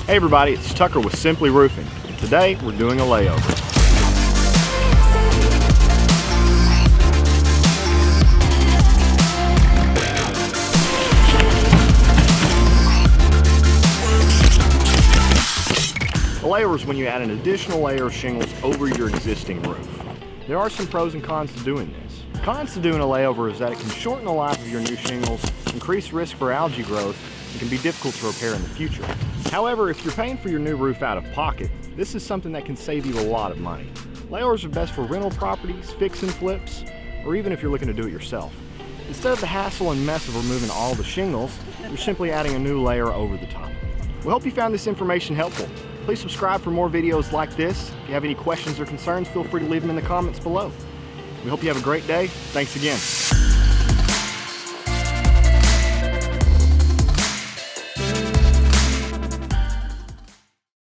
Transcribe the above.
Hey everybody, it's Tucker with Simply Roofing, and today we're doing a layover. A layover is when you add an additional layer of shingles over your existing roof. There are some pros and cons to doing this. Cons to doing a layover is that it can shorten the life of your new shingles, increase risk for algae growth, and can be difficult to repair in the future. However, if you're paying for your new roof out of pocket, this is something that can save you a lot of money. Layovers are best for rental properties, fix and flips, or even if you're looking to do it yourself. Instead of the hassle and mess of removing all the shingles, you're simply adding a new layer over the top. We hope you found this information helpful. Please subscribe for more videos like this. If you have any questions or concerns, feel free to leave them in the comments below. We hope you have a great day. Thanks again.